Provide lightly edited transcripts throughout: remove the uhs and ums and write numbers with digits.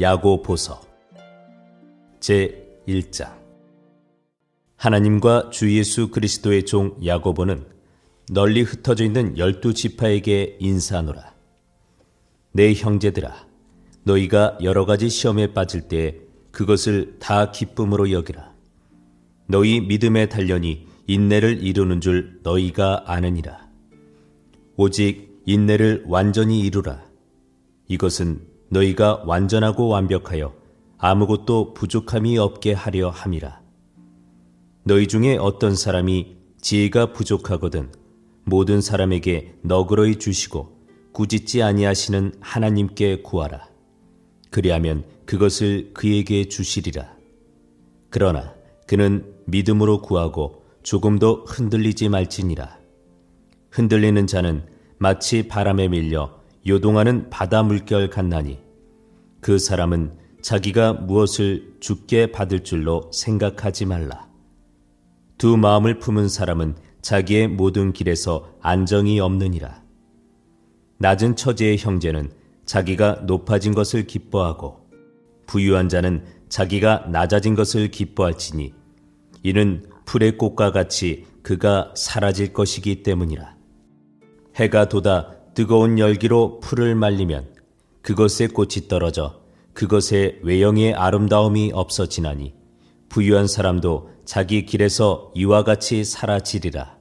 야고보서 제1장. 하나님과 주 예수 그리스도의 종 야고보는 널리 흩어져 있는 12지파에게 인사하노라. 내 형제들아, 너희가 여러 가지 시험에 빠질 때 그것을 다 기쁨으로 여기라. 너희 믿음의 단련이 인내를 이루는 줄 너희가 아느니라. 오직 인내를 완전히 이루라. 이것은 너희가 완전하고 완벽하여 아무것도 부족함이 없게 하려 함이라. 너희 중에 어떤 사람이 지혜가 부족하거든 모든 사람에게 너그러이 주시고 꾸짖지 아니하시는 하나님께 구하라. 그리하면 그것을 그에게 주시리라. 그러나 그는 믿음으로 구하고 조금도 흔들리지 말지니라. 흔들리는 자는 마치 바람에 밀려 요동하는 바다 물결 같나니 그 사람은 자기가 무엇을 주께 받을 줄로 생각하지 말라. 두 마음을 품은 사람은 자기의 모든 길에서 안정이 없느니라. 낮은 처지의 형제는 자기가 높아진 것을 기뻐하고 부유한 자는 자기가 낮아진 것을 기뻐할지니 이는 풀의 꽃과 같이 그가 사라질 것이기 때문이라. 해가 돋아 뜨거운 열기로 풀을 말리면 그것의 꽃이 떨어져 그것의 외형의 아름다움이 없어지나니 부유한 사람도 자기 길에서 이와 같이 사라지리라.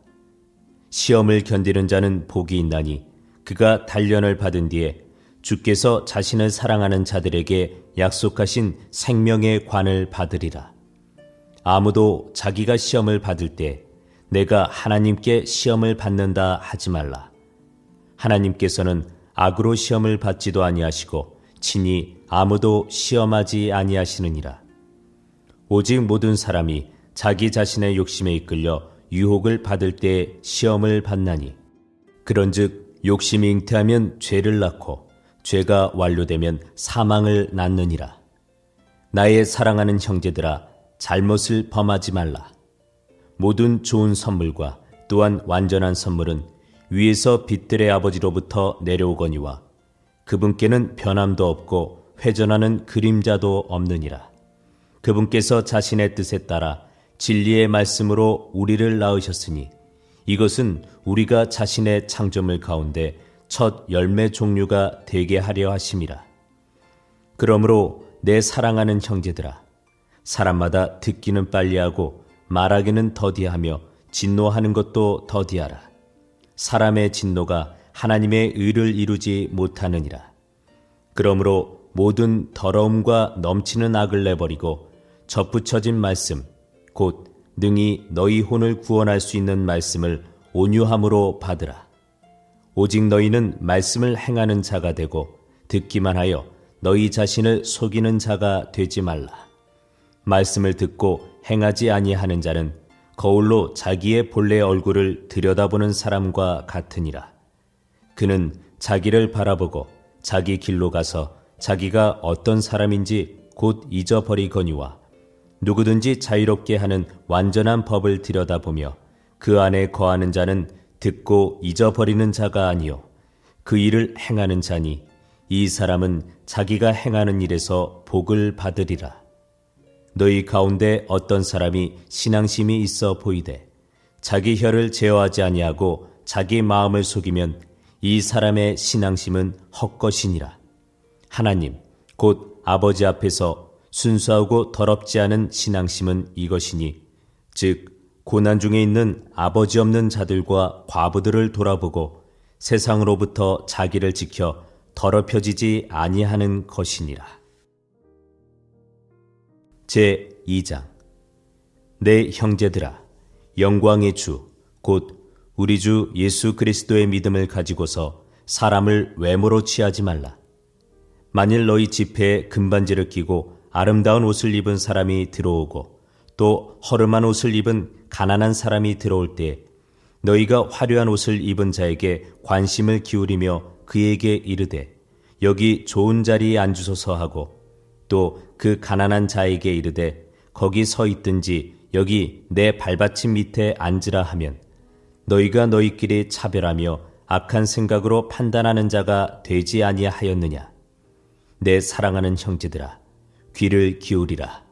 시험을 견디는 자는 복이 있나니 그가 단련을 받은 뒤에 주께서 자신을 사랑하는 자들에게 약속하신 생명의 관을 받으리라. 아무도 자기가 시험을 받을 때 내가 하나님께 시험을 받는다 하지 말라. 하나님께서는 악으로 시험을 받지도 아니하시고 친히 아무도 시험하지 아니하시느니라. 오직 모든 사람이 자기 자신의 욕심에 이끌려 유혹을 받을 때 시험을 받나니 그런즉 욕심이 잉태하면 죄를 낳고 죄가 완료되면 사망을 낳느니라. 나의 사랑하는 형제들아, 잘못을 범하지 말라. 모든 좋은 선물과 또한 완전한 선물은 위에서 빛들의 아버지로부터 내려오거니와 그분께는 변함도 없고 회전하는 그림자도 없느니라. 그분께서 자신의 뜻에 따라 진리의 말씀으로 우리를 낳으셨으니 이것은 우리가 자신의 창조물 가운데 첫 열매 종류가 되게 하려 하심이라. 그러므로 내 사랑하는 형제들아, 사람마다 듣기는 빨리하고 말하기는 더디하며 진노하는 것도 더디하라. 사람의 진노가 하나님의 의를 이루지 못하느니라. 그러므로 모든 더러움과 넘치는 악을 내버리고 접붙여진 말씀, 곧 능히 너희 혼을 구원할 수 있는 말씀을 온유함으로 받으라. 오직 너희는 말씀을 행하는 자가 되고 듣기만 하여 너희 자신을 속이는 자가 되지 말라. 말씀을 듣고 행하지 아니하는 자는 거울로 자기의 본래 얼굴을 들여다보는 사람과 같으니라. 그는 자기를 바라보고 자기 길로 가서 자기가 어떤 사람인지 곧 잊어버리거니와 누구든지 자유롭게 하는 완전한 법을 들여다보며 그 안에 거하는 자는 듣고 잊어버리는 자가 아니요 그 일을 행하는 자니 이 사람은 자기가 행하는 일에서 복을 받으리라. 너희 가운데 어떤 사람이 신앙심이 있어 보이되 자기 혀를 제어하지 아니하고 자기 마음을 속이면 이 사람의 신앙심은 헛것이니라. 하나님 곧 아버지 앞에서 순수하고 더럽지 않은 신앙심은 이것이니 즉 고난 중에 있는 아버지 없는 자들과 과부들을 돌아보고 세상으로부터 자기를 지켜 더럽혀지지 아니하는 것이니라. 제2장. 내 형제들아, 영광의 주 곧 우리 주 예수 그리스도의 믿음을 가지고서 사람을 외모로 취하지 말라. 만일 너희 집회에 금반지를 끼고 아름다운 옷을 입은 사람이 들어오고 또 허름한 옷을 입은 가난한 사람이 들어올 때 너희가 화려한 옷을 입은 자에게 관심을 기울이며 그에게 이르되 여기 좋은 자리에 앉으소서 하고 또 그 가난한 자에게 이르되 거기 서 있든지 여기 내 발받침 밑에 앉으라 하면 너희가 너희끼리 차별하며 악한 생각으로 판단하는 자가 되지 아니하였느냐. 내 사랑하는 형제들아, 귀를 기울이라.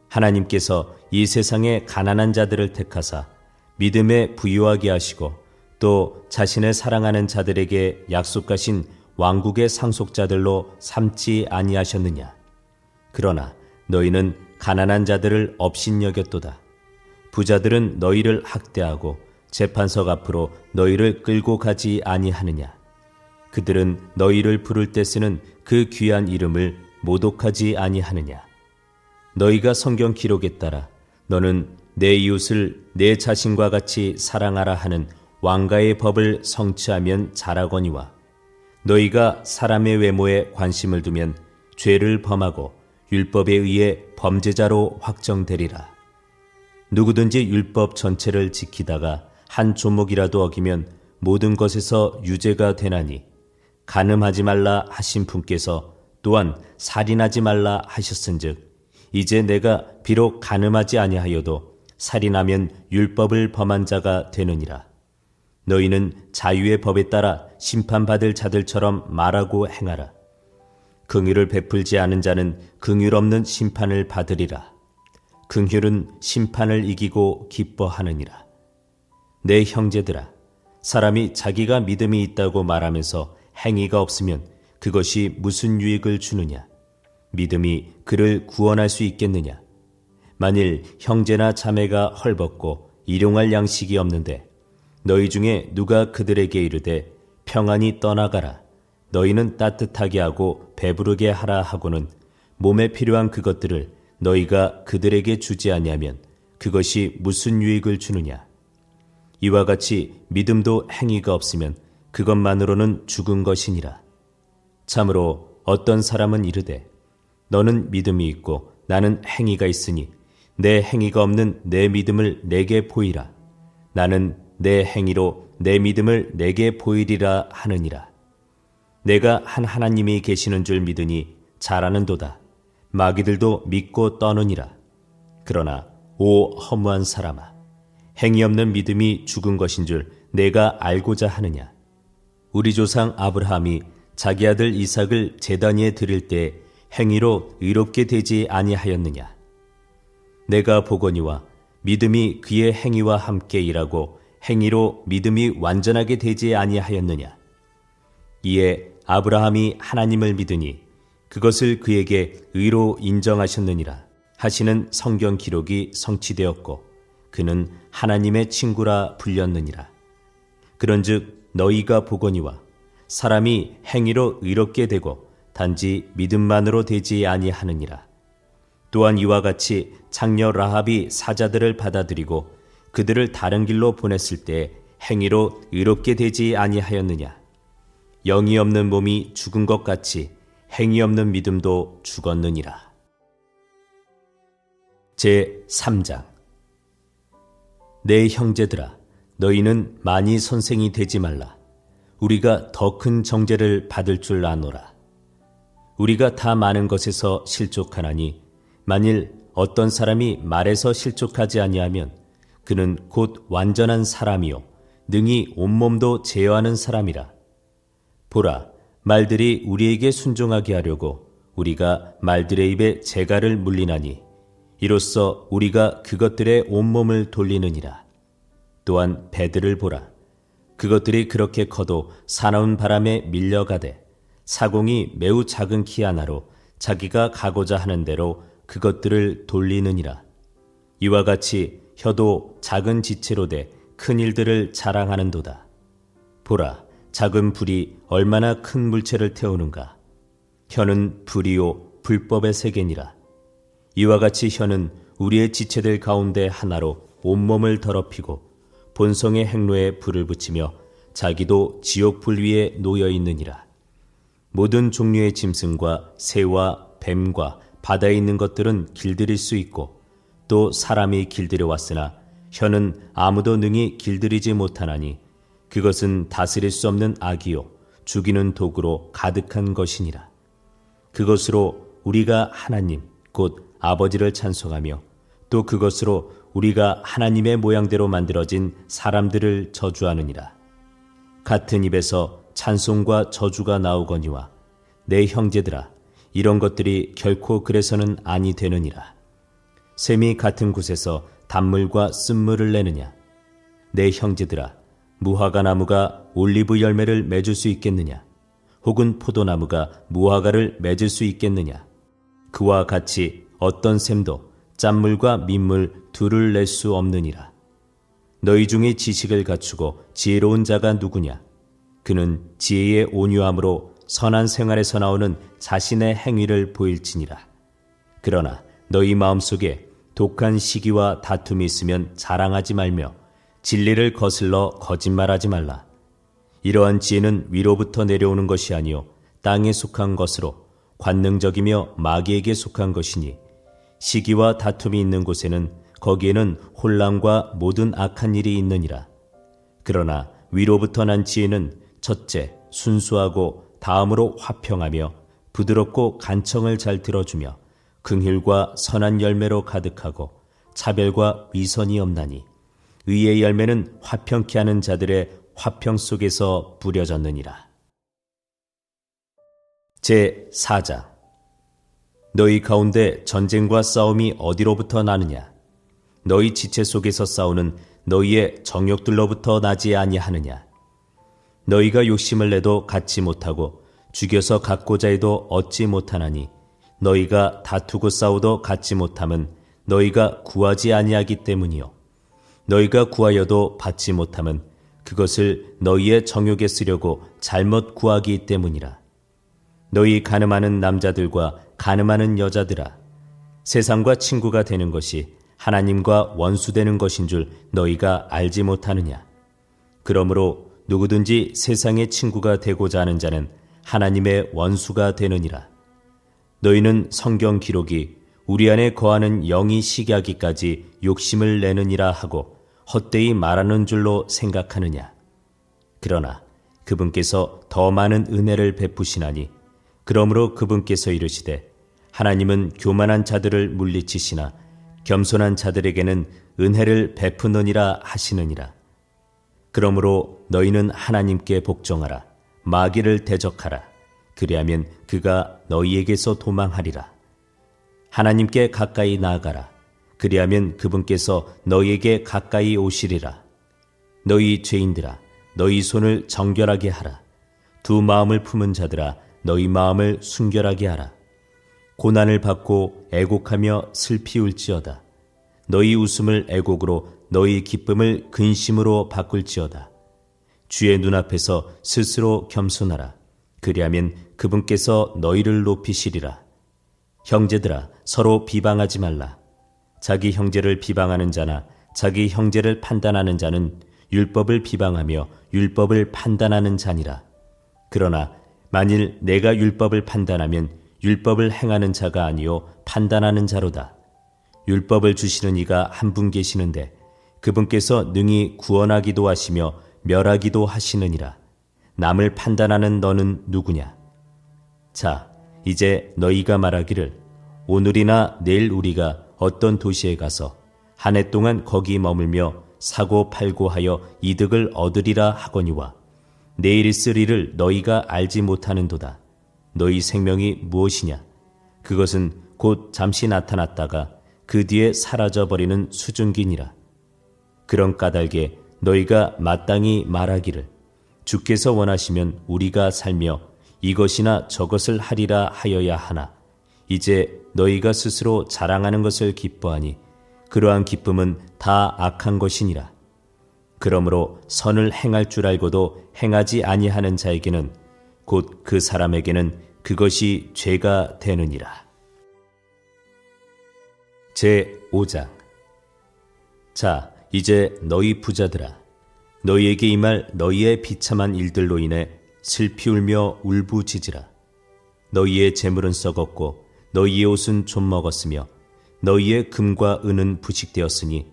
하나님께서 이 세상의 가난한 자들을 택하사 믿음에 부유하게 하시고 또 자신을 사랑하는 자들에게 약속하신 왕국의 상속자들로 삼지 아니하셨느냐. 그러나 너희는 가난한 자들을 업신여겼도다. 부자들은 너희를 학대하고 재판석 앞으로 너희를 끌고 가지 아니하느냐. 그들은 너희를 부를 때 쓰는 그 귀한 이름을 모독하지 아니하느냐. 너희가 성경 기록에 따라 너는 내 이웃을 내 자신과 같이 사랑하라 하는 왕가의 법을 성취하면 잘하거니와 너희가 사람의 외모에 관심을 두면 죄를 범하고 율법에 의해 범죄자로 확정되리라. 누구든지 율법 전체를 지키다가 한 조목이라도 어기면 모든 것에서 유죄가 되나니 간음하지 말라 하신 분께서 또한 살인하지 말라 하셨은즉 이제 내가 비록 간음하지 아니하여도 살인하면 율법을 범한 자가 되느니라. 너희는 자유의 법에 따라 심판받을 자들처럼 말하고 행하라. 긍휼을 베풀지 않은 자는 긍휼 없는 심판을 받으리라. 긍휼은 심판을 이기고 기뻐하느니라. 내 형제들아, 사람이 자기가 믿음이 있다고 말하면서 행위가 없으면 그것이 무슨 유익을 주느냐? 믿음이 그를 구원할 수 있겠느냐? 만일 형제나 자매가 헐벗고 일용할 양식이 없는데 너희 중에 누가 그들에게 이르되 평안히 떠나가라, 너희는 따뜻하게 하고 배부르게 하라 하고는 몸에 필요한 그것들을 너희가 그들에게 주지 아니하면 그것이 무슨 유익을 주느냐? 이와 같이 믿음도 행위가 없으면 그것만으로는 죽은 것이니라. 참으로 어떤 사람은 이르되 너는 믿음이 있고 나는 행위가 있으니 내 행위가 없는 내 믿음을 내게 보이라. 나는 내 행위로 내 믿음을 내게 보이리라 하느니라. 내가 한 하나님이 계시는 줄 믿으니 잘하는도다. 마귀들도 믿고 떠느니라. 그러나 오 허무한 사람아, 행위 없는 믿음이 죽은 것인 줄 내가 알고자 하느냐? 우리 조상 아브라함이 자기 아들 이삭을 제단 위에 드릴 때 행위로 의롭게 되지 아니하였느냐? 내가 보거니와 믿음이 그의 행위와 함께 일하고 행위로 믿음이 완전하게 되지 아니하였느냐? 이에 아브라함이 하나님을 믿으니 그것을 그에게 의로 인정하셨느니라 하시는 성경 기록이 성취되었고 그는 하나님의 친구라 불렸느니라. 그런즉 너희가 보거니와 사람이 행위로 의롭게 되고 단지 믿음만으로 되지 아니하느니라. 또한 이와 같이 장녀 라합이 사자들을 받아들이고 그들을 다른 길로 보냈을 때 행위로 의롭게 되지 아니하였느냐. 영이 없는 몸이 죽은 것 같이 행위 없는 믿음도 죽었느니라. 제 3장. 내 형제들아, 너희는 많이 선생이 되지 말라. 우리가 더 큰 정죄를 받을 줄 아노라. 우리가 다 많은 것에서 실족하나니 만일 어떤 사람이 말에서 실족하지 아니하면 그는 곧 완전한 사람이요 능히 온몸도 제어하는 사람이라. 보라, 말들이 우리에게 순종하게 하려고 우리가 말들의 입에 재갈을 물리나니 이로써 우리가 그것들의 온몸을 돌리느니라. 또한 배들을 보라. 그것들이 그렇게 커도 사나운 바람에 밀려가되 사공이 매우 작은 키 하나로 자기가 가고자 하는 대로 그것들을 돌리느니라. 이와 같이 혀도 작은 지체로 돼 큰 일들을 자랑하는도다. 보라, 작은 불이 얼마나 큰 물체를 태우는가. 혀는 불이요 불법의 세계니라. 이와 같이 혀는 우리의 지체들 가운데 하나로 온몸을 더럽히고 본성의 행로에 불을 붙이며 자기도 지옥 불 위에 놓여 있느니라. 모든 종류의 짐승과 새와 뱀과 바다에 있는 것들은 길들일 수 있고 또 사람이 길들여 왔으나 혀는 아무도 능히 길들이지 못하나니 그것은 다스릴 수 없는 악이요 죽이는 도구로 가득한 것이니라. 그것으로 우리가 하나님 곧 아버지를 찬송하며 또 그것으로 우리가 하나님의 모양대로 만들어진 사람들을 저주하느니라. 같은 입에서 찬송과 저주가 나오거니와 내 형제들아, 이런 것들이 결코 그래서는 아니 되느니라. 샘이 같은 곳에서 단물과 쓴물을 내느냐? 내 형제들아, 무화과 나무가 올리브 열매를 맺을 수 있겠느냐? 혹은 포도나무가 무화과를 맺을 수 있겠느냐? 그와 같이 어떤 샘도 짠물과 민물 둘을 낼 수 없느니라. 너희 중에 지식을 갖추고 지혜로운 자가 누구냐? 그는 지혜의 온유함으로 선한 생활에서 나오는 자신의 행위를 보일지니라. 그러나 너희 마음속에 독한 시기와 다툼이 있으면 자랑하지 말며 진리를 거슬러 거짓말하지 말라. 이러한 지혜는 위로부터 내려오는 것이 아니요 땅에 속한 것으로 관능적이며 마귀에게 속한 것이니 시기와 다툼이 있는 곳에는 거기에는 혼란과 모든 악한 일이 있느니라. 그러나 위로부터 난 지혜는 첫째 순수하고 다음으로 화평하며 부드럽고 간청을 잘 들어주며 긍휼과 선한 열매로 가득하고 차별과 위선이 없나니 의의 열매는 화평케 하는 자들의 화평 속에서 뿌려졌느니라. 제4장. 너희 가운데 전쟁과 싸움이 어디로부터 나느냐? 너희 지체 속에서 싸우는 너희의 정욕들로부터 나지 아니하느냐? 너희가 욕심을 내도 갖지 못하고 죽여서 갖고자 해도 얻지 못하나니 너희가 다투고 싸우도 갖지 못함은 너희가 구하지 아니하기 때문이요 너희가 구하여도 받지 못함은 그것을 너희의 정욕에 쓰려고 잘못 구하기 때문이라. 너희 가늠하는 남자들과 가늠하는 여자들아, 세상과 친구가 되는 것이 하나님과 원수되는 것인 줄 너희가 알지 못하느냐? 그러므로 누구든지 세상의 친구가 되고자 하는 자는 하나님의 원수가 되느니라. 너희는 성경 기록이 우리 안에 거하는 영이 시기하기까지 욕심을 내느니라 하고 헛되이 말하는 줄로 생각하느냐? 그러나 그분께서 더 많은 은혜를 베푸시나니 그러므로 그분께서 이르시되 하나님은 교만한 자들을 물리치시나 겸손한 자들에게는 은혜를 베푸느니라 하시느니라. 그러므로 너희는 하나님께 복종하라. 마귀를 대적하라. 그리하면 그가 너희에게서 도망하리라. 하나님께 가까이 나아가라. 그리하면 그분께서 너희에게 가까이 오시리라. 너희 죄인들아, 너희 손을 정결하게 하라. 두 마음을 품은 자들아, 너희 마음을 순결하게 하라. 고난을 받고 애곡하며 슬피 울지어다. 너희 웃음을 애곡으로 너희 기쁨을 근심으로 바꿀지어다. 주의 눈앞에서 스스로 겸손하라. 그리하면 그분께서 너희를 높이시리라. 형제들아, 서로 비방하지 말라. 자기 형제를 비방하는 자나 자기 형제를 판단하는 자는 율법을 비방하며 율법을 판단하는 자니라. 그러나 만일 내가 율법을 판단하면 율법을 행하는 자가 아니요 판단하는 자로다. 율법을 주시는 이가 한 분 계시는데 그분께서 능히 구원하기도 하시며 멸하기도 하시느니라. 남을 판단하는 너는 누구냐? 자, 이제 너희가 말하기를 오늘이나 내일 우리가 어떤 도시에 가서 한 해 동안 거기 머물며 사고 팔고 하여 이득을 얻으리라 하거니와 내일 있을 일을 너희가 알지 못하는도다. 너희 생명이 무엇이냐? 그것은 곧 잠시 나타났다가 그 뒤에 사라져버리는 수증기니라. 그런 까닭에 너희가 마땅히 말하기를 주께서 원하시면 우리가 살며 이것이나 저것을 하리라 하여야 하나 이제 너희가 스스로 자랑하는 것을 기뻐하니 그러한 기쁨은 다 악한 것이니라. 그러므로 선을 행할 줄 알고도 행하지 아니하는 자에게는 곧 그 사람에게는 그것이 죄가 되느니라. 제5장. 자, 이제 너희 부자들아, 너희에게 임할 너희의 비참한 일들로 인해 슬피 울며 울부짖으라. 너희의 재물은 썩었고 너희의 옷은 좀 먹었으며 너희의 금과 은은 부식되었으니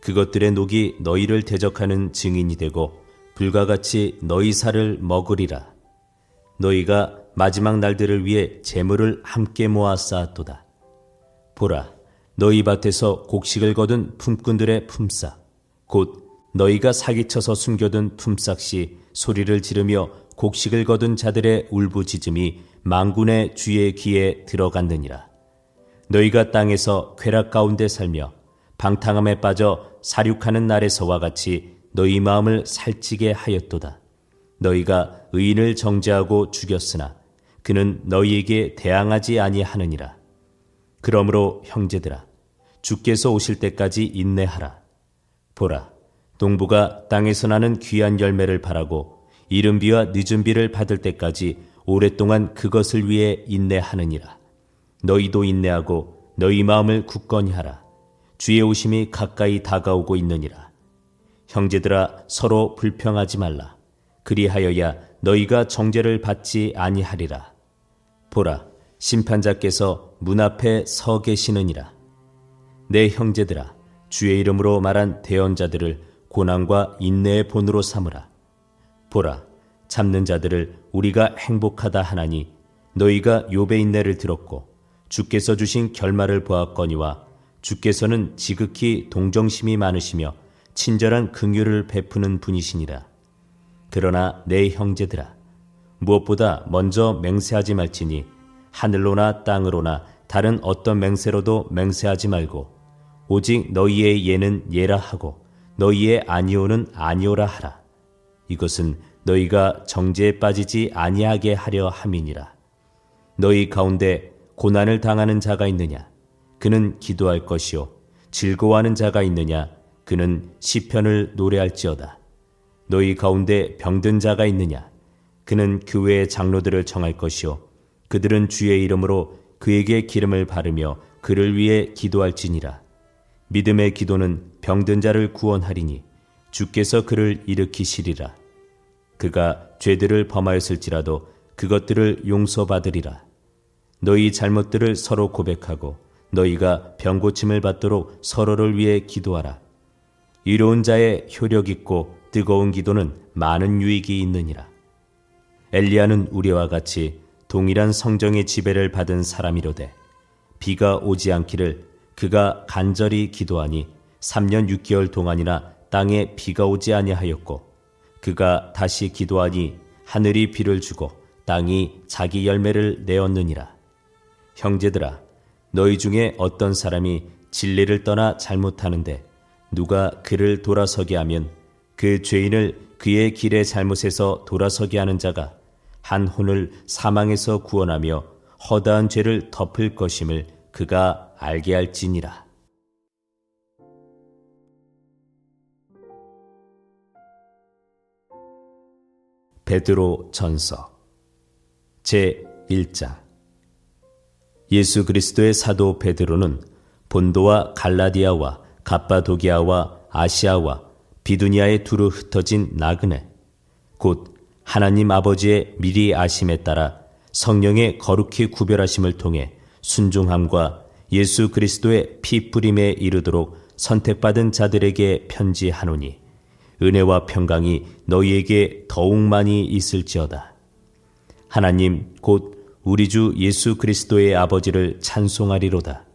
그것들의 녹이 너희를 대적하는 증인이 되고 불과 같이 너희 살을 먹으리라. 너희가 마지막 날들을 위해 재물을 함께 모아 쌓았도다. 보라, 너희 밭에서 곡식을 거둔 품꾼들의 품삯 곧 너희가 사기쳐서 숨겨둔 품삯이 소리를 지르며 곡식을 거둔 자들의 울부짖음이 만군의 주의 귀에 들어갔느니라. 너희가 땅에서 쾌락 가운데 살며 방탕함에 빠져 사륙하는 날에서와 같이 너희 마음을 살찌게 하였도다. 너희가 의인을 정죄하고 죽였으나 그는 너희에게 대항하지 아니하느니라. 그러므로 형제들아, 주께서 오실 때까지 인내하라. 보라, 농부가 땅에서 나는 귀한 열매를 바라고 이른 비와 늦은 비를 받을 때까지 오랫동안 그것을 위해 인내하느니라. 너희도 인내하고 너희 마음을 굳건히 하라. 주의 오심이 가까이 다가오고 있느니라. 형제들아, 서로 불평하지 말라. 그리하여야 너희가 정죄를 받지 아니하리라. 보라, 심판자께서 문 앞에 서 계시느니라. 내 형제들아, 주의 이름으로 말한 대언자들을 고난과 인내의 본으로 삼으라. 보라, 참는 자들을 우리가 행복하다 하나니 너희가 욥의 인내를 들었고 주께서 주신 결말을 보았거니와 주께서는 지극히 동정심이 많으시며 친절한 긍휼을 베푸는 분이시니라. 그러나 내 형제들아, 무엇보다 먼저 맹세하지 말지니 하늘로나 땅으로나 다른 어떤 맹세로도 맹세하지 말고 오직 너희의 예는 예라 하고 너희의 아니오는 아니오라 하라. 이것은 너희가 정죄에 빠지지 아니하게 하려 함이니라. 너희 가운데 고난을 당하는 자가 있느냐? 그는 기도할 것이요. 즐거워하는 자가 있느냐? 그는 시편을 노래할지어다. 너희 가운데 병든 자가 있느냐? 그는 교회의 장로들을 청할 것이요. 그들은 주의 이름으로 그에게 기름을 바르며 그를 위해 기도할지니라. 믿음의 기도는 병든 자를 구원하리니 주께서 그를 일으키시리라. 그가 죄들을 범하였을지라도 그것들을 용서받으리라. 너희 잘못들을 서로 고백하고 너희가 병고침을 받도록 서로를 위해 기도하라. 이로운 자의 효력 있고 뜨거운 기도는 많은 유익이 있느니라. 엘리야는 우리와 같이 동일한 성정의 지배를 받은 사람이로되 비가 오지 않기를 그가 간절히 기도하니 3년 6개월 동안이나 땅에 비가 오지 아니하였고 그가 다시 기도하니 하늘이 비를 주고 땅이 자기 열매를 내었느니라. 형제들아, 너희 중에 어떤 사람이 진리를 떠나 잘못하는데 누가 그를 돌아서게 하면 그 죄인을 그의 길의 잘못에서 돌아서게 하는 자가 한 혼을 사망에서 구원하며 허다한 죄를 덮을 것임을 그가 알게 할지니라. 베드로 전서 제1장. 예수 그리스도의 사도 베드로는 본도와 갈라디아와 갑바도기아와 아시아와 비두니아에 두루 흩어진 나그네, 곧 하나님 아버지의 미리 아심에 따라 성령의 거룩히 구별하심을 통해 순종함과 예수 그리스도의 피 뿌림에 이르도록 선택받은 자들에게 편지하노니 은혜와 평강이 너희에게 더욱 많이 있을지어다. 하나님 곧 우리 주 예수 그리스도의 아버지를 찬송하리로다.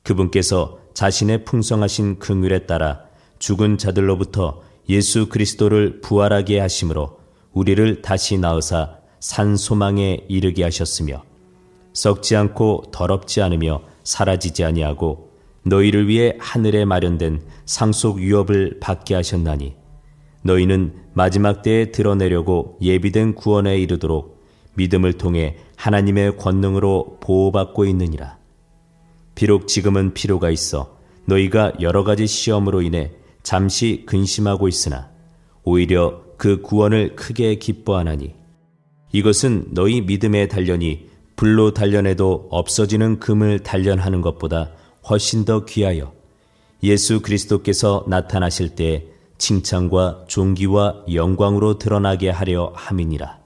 그분께서 자신의 풍성하신 긍휼에 따라 죽은 자들로부터 예수 그리스도를 부활하게 하심으로 우리를 다시 낳으사 산 소망에 이르게 하셨으며 썩지 않고 더럽지 않으며 사라지지 아니하고 너희를 위해 하늘에 마련된 상속 유업을 받게 하셨나니 너희는 마지막 때에 드러내려고 예비된 구원에 이르도록 믿음을 통해 하나님의 권능으로 보호받고 있느니라. 비록 지금은 필요가 있어 너희가 여러 가지 시험으로 인해 잠시 근심하고 있으나 오히려 그 구원을 크게 기뻐하나니 이것은 너희 믿음의 단련이 불로 단련해도 없어지는 금을 단련하는 것보다 훨씬 더 귀하여 예수 그리스도께서 나타나실 때 칭찬과 존귀와 영광으로 드러나게 하려 함이니라.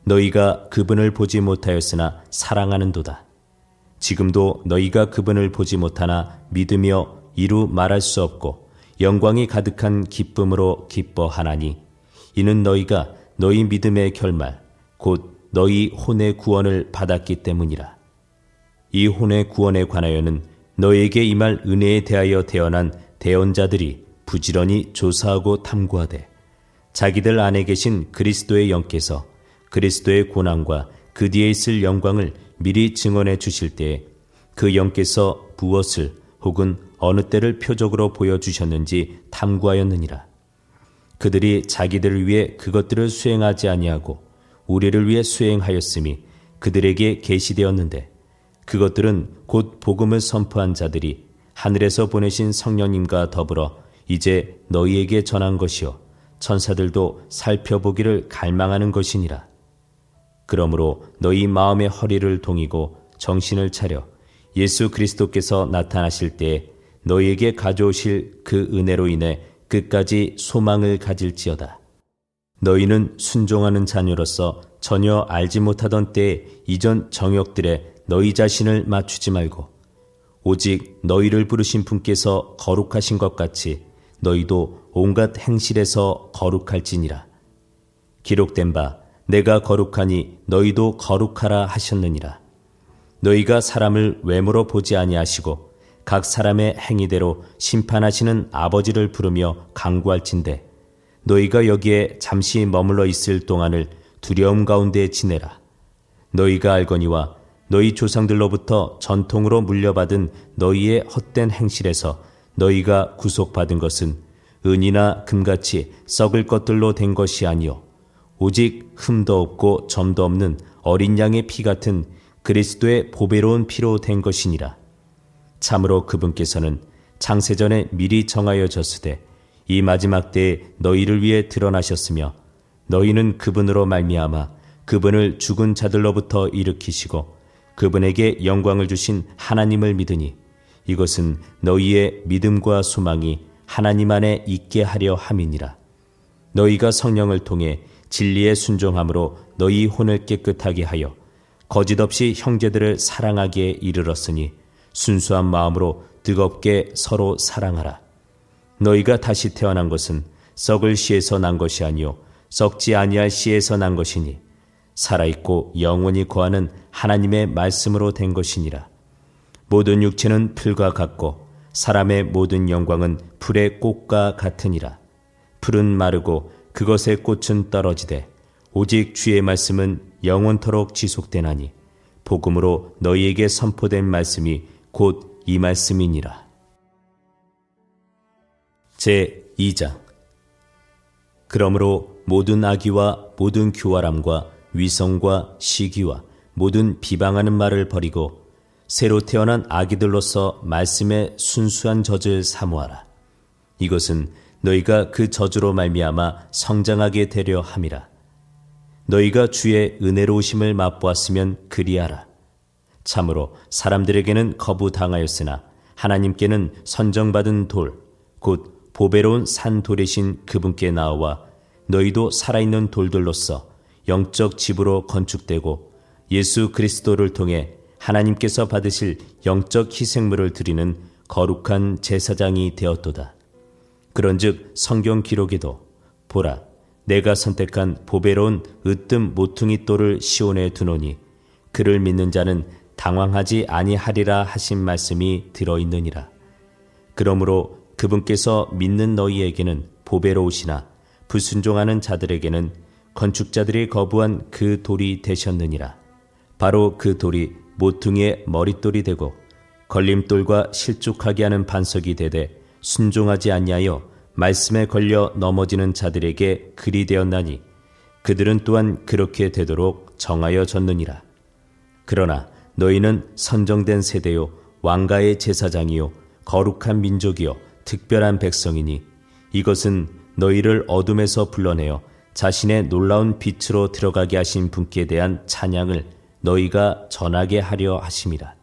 너희가 그분을 보지 못하였으나 사랑하는도다. 지금도 너희가 그분을 보지 못하나 믿으며 이루 말할 수 없고 영광이 가득한 기쁨으로 기뻐하나니 이는 너희가 너희 믿음의 결말 곧 너희 혼의 구원을 받았기 때문이라. 이 혼의 구원에 관하여는 너희에게 임할 은혜에 대하여 태어난 대언자들이 부지런히 조사하고 탐구하되 자기들 안에 계신 그리스도의 영께서 그리스도의 고난과 그 뒤에 있을 영광을 미리 증언해 주실 때에 그 영께서 무엇을 혹은 어느 때를 표적으로 보여주셨는지 탐구하였느니라. 그들이 자기들을 위해 그것들을 수행하지 아니하고 우리를 위해 수행하였음이 그들에게 계시되었는데 그것들은 곧 복음을 선포한 자들이 하늘에서 보내신 성령님과 더불어 이제 너희에게 전한 것이요 천사들도 살펴보기를 갈망하는 것이니라. 그러므로 너희 마음의 허리를 동이고 정신을 차려 예수 그리스도께서 나타나실 때에 너희에게 가져오실 그 은혜로 인해 끝까지 소망을 가질지어다. 너희는 순종하는 자녀로서 전혀 알지 못하던 때에 이전 정욕들에 너희 자신을 맞추지 말고 오직 너희를 부르신 분께서 거룩하신 것 같이 너희도 온갖 행실에서 거룩할지니라. 기록된 바 내가 거룩하니 너희도 거룩하라 하셨느니라. 너희가 사람을 외모로 보지 아니하시고 각 사람의 행위대로 심판하시는 아버지를 부르며 간구할진대 너희가 여기에 잠시 머물러 있을 동안을 두려움 가운데 지내라. 너희가 알거니와 너희 조상들로부터 전통으로 물려받은 너희의 헛된 행실에서 너희가 구속받은 것은 은이나 금같이 썩을 것들로 된 것이 아니요 오직 흠도 없고 점도 없는 어린 양의 피 같은 그리스도의 보배로운 피로 된 것이니라. 참으로 그분께서는 창세전에 미리 정하여졌으되 이 마지막 때에 너희를 위해 드러나셨으며 너희는 그분으로 말미암아 그분을 죽은 자들로부터 일으키시고 그분에게 영광을 주신 하나님을 믿으니 이것은 너희의 믿음과 소망이 하나님 안에 있게 하려 함이니라. 너희가 성령을 통해 진리에 순종함으로 너희 혼을 깨끗하게 하여 거짓 없이 형제들을 사랑하기에 이르렀으니 순수한 마음으로 뜨겁게 서로 사랑하라. 너희가 다시 태어난 것은 썩을 씨에서 난 것이 아니요 썩지 아니할 씨에서 난 것이니 살아있고 영원히 거하는 하나님의 말씀으로 된 것이니라. 모든 육체는 풀과 같고 사람의 모든 영광은 풀의 꽃과 같으니라. 풀은 마르고 그것의 꽃은 떨어지되 오직 주의 말씀은 영원토록 지속되나니 복음으로 너희에게 선포된 말씀이 곧 이 말씀이니라. 제2장 그러므로 모든 악의와 모든 교활함과 위선과 시기와 모든 비방하는 말을 버리고 새로 태어난 아기들로서 말씀의 순수한 젖을 사모하라. 이것은 너희가 그 젖으로 말미암아 성장하게 되려 함이라. 너희가 주의 은혜로우심을 맛보았으면 그리하라. 참으로 사람들에게는 거부당하였으나 하나님께는 선정받은 돌, 곧 보배로운 산돌이신 그분께 나와 너희도 살아있는 돌들로서 영적 집으로 건축되고 예수 그리스도를 통해 하나님께서 받으실 영적 희생물을 드리는 거룩한 제사장이 되었도다. 그런즉 성경 기록에도 보라 내가 선택한 보배로운 으뜸 모퉁이 돌을 시온에 두노니 그를 믿는 자는 당황하지 아니하리라 하신 말씀이 들어있느니라. 그러므로 그분께서 믿는 너희에게는 보배로우시나 불순종하는 자들에게는 건축자들이 거부한 그 돌이 되셨느니라. 바로 그 돌이 모퉁이의 머릿돌이 되고 걸림돌과 실족하게 하는 반석이 되되 순종하지 아니하여 말씀에 걸려 넘어지는 자들에게 글이 되었나니 그들은 또한 그렇게 되도록 정하여졌느니라. 그러나 너희는 선정된 세대요 왕가의 제사장이요 거룩한 민족이요 특별한 백성이니 이것은 너희를 어둠에서 불러내어 자신의 놀라운 빛으로 들어가게 하신 분께 대한 찬양을 너희가 전하게 하려 하심이라.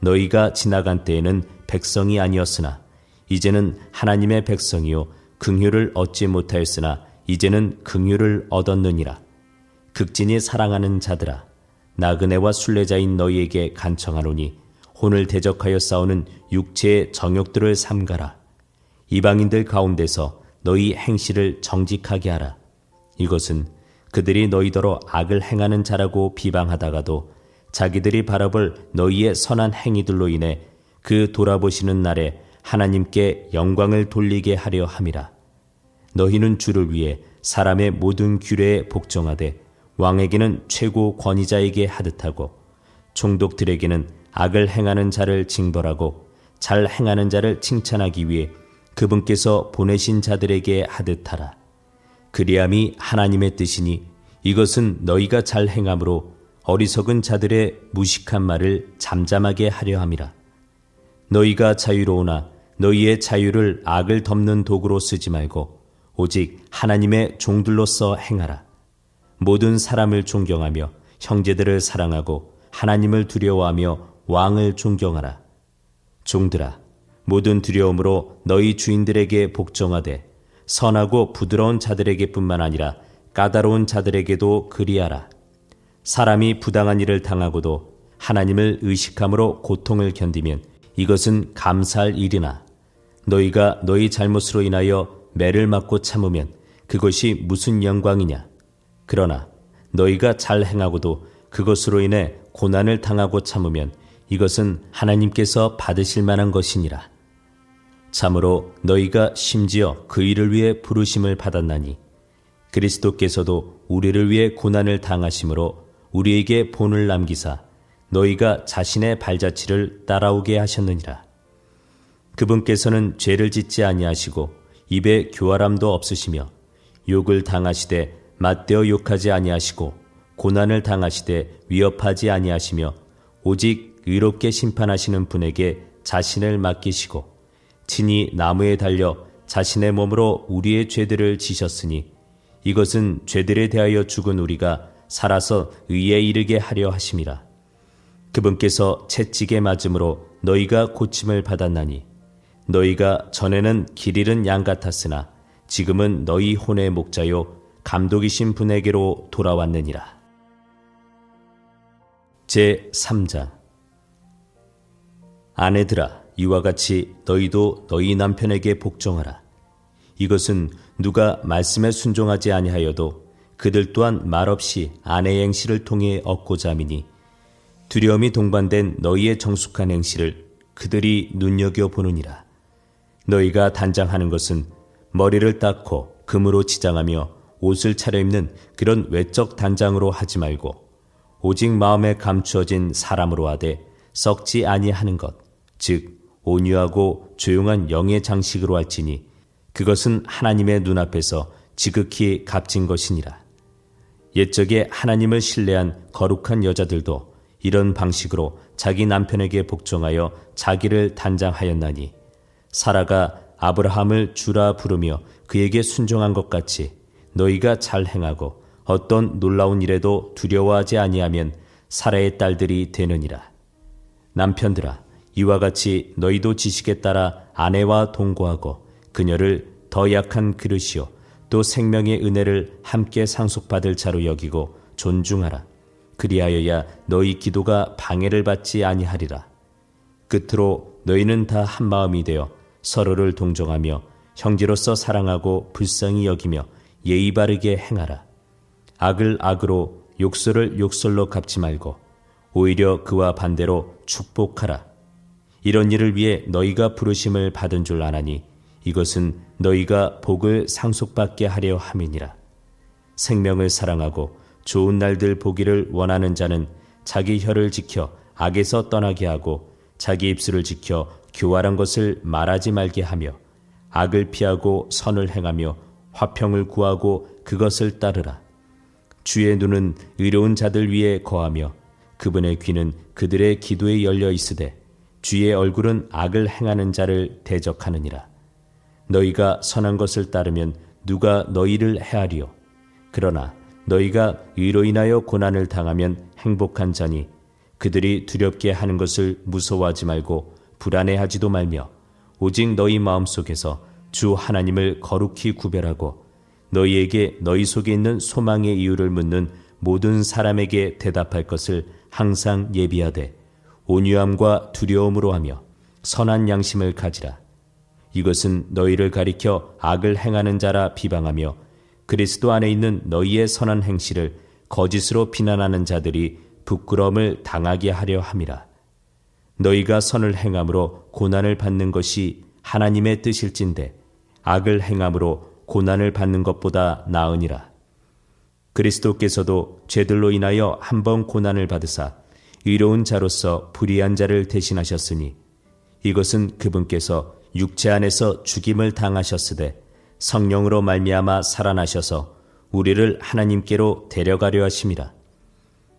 너희가 지나간 때에는 백성이 아니었으나 이제는 하나님의 백성이요 긍휼을 얻지 못하였으나 이제는 긍휼을 얻었느니라. 극진히 사랑하는 자들아 나그네와 순례자인 너희에게 간청하노니 혼을 대적하여 싸우는 육체의 정욕들을 삼가라. 이방인들 가운데서 너희 행실을 정직하게 하라. 이것은 그들이 너희더러 악을 행하는 자라고 비방하다가도 자기들이 바라볼 너희의 선한 행위들로 인해 그 돌아보시는 날에 하나님께 영광을 돌리게 하려 함이라. 너희는 주를 위해 사람의 모든 규례에 복종하되 왕에게는 최고 권위자에게 하듯하고 총독들에게는 악을 행하는 자를 징벌하고 잘 행하는 자를 칭찬하기 위해 그분께서 보내신 자들에게 하듯하라. 그리함이 하나님의 뜻이니 이것은 너희가 잘 행함으로 어리석은 자들의 무식한 말을 잠잠하게 하려 함이라. 너희가 자유로우나 너희의 자유를 악을 덮는 도구로 쓰지 말고 오직 하나님의 종들로서 행하라. 모든 사람을 존경하며 형제들을 사랑하고 하나님을 두려워하며 왕을 존경하라. 종들아, 모든 두려움으로 너희 주인들에게 복종하되 선하고 부드러운 자들에게뿐만 아니라 까다로운 자들에게도 그리하라. 사람이 부당한 일을 당하고도 하나님을 의식함으로 고통을 견디면 이것은 감사할 일이나 너희가 너희 잘못으로 인하여 매를 맞고 참으면 그것이 무슨 영광이냐. 그러나 너희가 잘 행하고도 그것으로 인해 고난을 당하고 참으면 이것은 하나님께서 받으실 만한 것이니라. 참으로 너희가 심지어 그 일을 위해 부르심을 받았나니 그리스도께서도 우리를 위해 고난을 당하심으로 우리에게 본을 남기사 너희가 자신의 발자취를 따라오게 하셨느니라. 그분께서는 죄를 짓지 아니하시고 입에 교활함도 없으시며 욕을 당하시되 맞대어 욕하지 아니하시고 고난을 당하시되 위협하지 아니하시며 오직 의롭게 심판하시는 분에게 자신을 맡기시고 친히 나무에 달려 자신의 몸으로 우리의 죄들을 지셨으니 이것은 죄들에 대하여 죽은 우리가 살아서 의에 이르게 하려 하심이라. 그분께서 채찍에 맞음으로 너희가 고침을 받았나니 너희가 전에는 길 잃은 양 같았으나 지금은 너희 혼의 목자요 감독이신 분에게로 돌아왔느니라. 제3장. 아내들아, 이와 같이 너희도 너희 남편에게 복종하라. 이것은 누가 말씀에 순종하지 아니하여도 그들 또한 말없이 아내의 행실을 통해 얻고자 함이니 두려움이 동반된 너희의 정숙한 행실을 그들이 눈여겨보느니라. 너희가 단장하는 것은 머리를 닦고 금으로 치장하며 옷을 차려입는 그런 외적 단장으로 하지 말고 오직 마음에 감추어진 사람으로 하되 썩지 아니하는 것, 즉 온유하고 조용한 영의 장식으로 할지니 그것은 하나님의 눈앞에서 지극히 값진 것이니라. 옛적에 하나님을 신뢰한 거룩한 여자들도 이런 방식으로 자기 남편에게 복종하여 자기를 단장하였나니 사라가 아브라함을 주라 부르며 그에게 순종한 것 같이 너희가 잘 행하고 어떤 놀라운 일에도 두려워하지 아니하면 사라의 딸들이 되느니라. 남편들아, 이와 같이 너희도 지식에 따라 아내와 동거하고 그녀를 더 약한 그릇이요 또 생명의 은혜를 함께 상속받을 자로 여기고 존중하라. 그리하여야 너희 기도가 방해를 받지 아니하리라. 끝으로 너희는 다 한마음이 되어 서로를 동정하며 형제로서 사랑하고 불쌍히 여기며 예의 바르게 행하라. 악을 악으로 욕설을 욕설로 갚지 말고 오히려 그와 반대로 축복하라. 이런 일을 위해 너희가 부르심을 받은 줄 아나니 이것은 너희가 복을 상속받게 하려 함이니라. 생명을 사랑하고 좋은 날들 보기를 원하는 자는 자기 혀를 지켜 악에서 떠나게 하고 자기 입술을 지켜 교활한 것을 말하지 말게 하며 악을 피하고 선을 행하며 화평을 구하고 그것을 따르라. 주의 눈은 의로운 자들 위에 거하며 그분의 귀는 그들의 기도에 열려 있으되 주의 얼굴은 악을 행하는 자를 대적하느니라. 너희가 선한 것을 따르면 누가 너희를 해하리요. 그러나 너희가 의로 인하여 고난을 당하면 행복한 자니 그들이 두렵게 하는 것을 무서워하지 말고 불안해하지도 말며 오직 너희 마음속에서 주 하나님을 거룩히 구별하고 너희에게 너희 속에 있는 소망의 이유를 묻는 모든 사람에게 대답할 것을 항상 예비하되 온유함과 두려움으로 하며 선한 양심을 가지라. 이것은 너희를 가리켜 악을 행하는 자라 비방하며 그리스도 안에 있는 너희의 선한 행실을 거짓으로 비난하는 자들이 부끄러움을 당하게 하려 함이라. 너희가 선을 행함으로 고난을 받는 것이 하나님의 뜻일진데 악을 행함으로 고난을 받는 것보다 나으니라. 그리스도께서도 죄들로 인하여 한 번 고난을 받으사 의로운 자로서 불의한 자를 대신하셨으니 이것은 그분께서 육체 안에서 죽임을 당하셨으되 성령으로 말미암아 살아나셔서 우리를 하나님께로 데려가려 하심이라.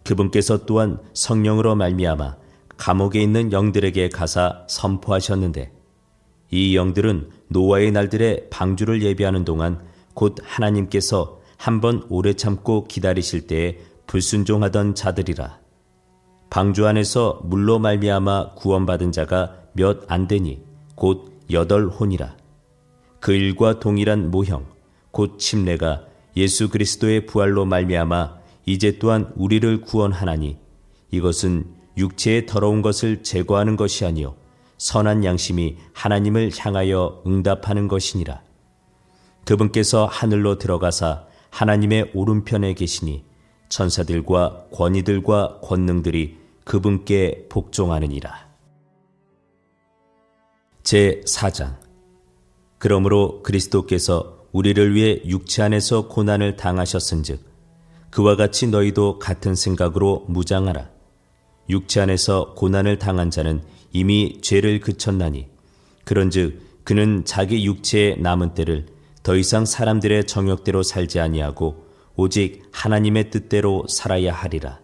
그분께서 또한 성령으로 말미암아 감옥에 있는 영들에게 가사 선포하셨는데 이 영들은 노아의 날들에 방주를 예비하는 동안 곧 하나님께서 한번 오래 참고 기다리실 때에 불순종하던 자들이라. 방주 안에서 물로 말미암아 구원받은 자가 몇 안 되니 곧 8혼이라. 그 일과 동일한 모형 곧 침례가 예수 그리스도의 부활로 말미암아 이제 또한 우리를 구원하나니 이것은 육체의 더러운 것을 제거하는 것이 아니요 선한 양심이 하나님을 향하여 응답하는 것이니라. 그분께서 하늘로 들어가사 하나님의 오른편에 계시니 천사들과 권위들과 권능들이 그분께 복종하느니라. 제4장. 그러므로 그리스도께서 우리를 위해 육체 안에서 고난을 당하셨은즉 그와 같이 너희도 같은 생각으로 무장하라. 육체 안에서 고난을 당한 자는 이미 죄를 그쳤나니 그런즉 그는 자기 육체의 남은 때를 더 이상 사람들의 정욕대로 살지 아니하고 오직 하나님의 뜻대로 살아야 하리라.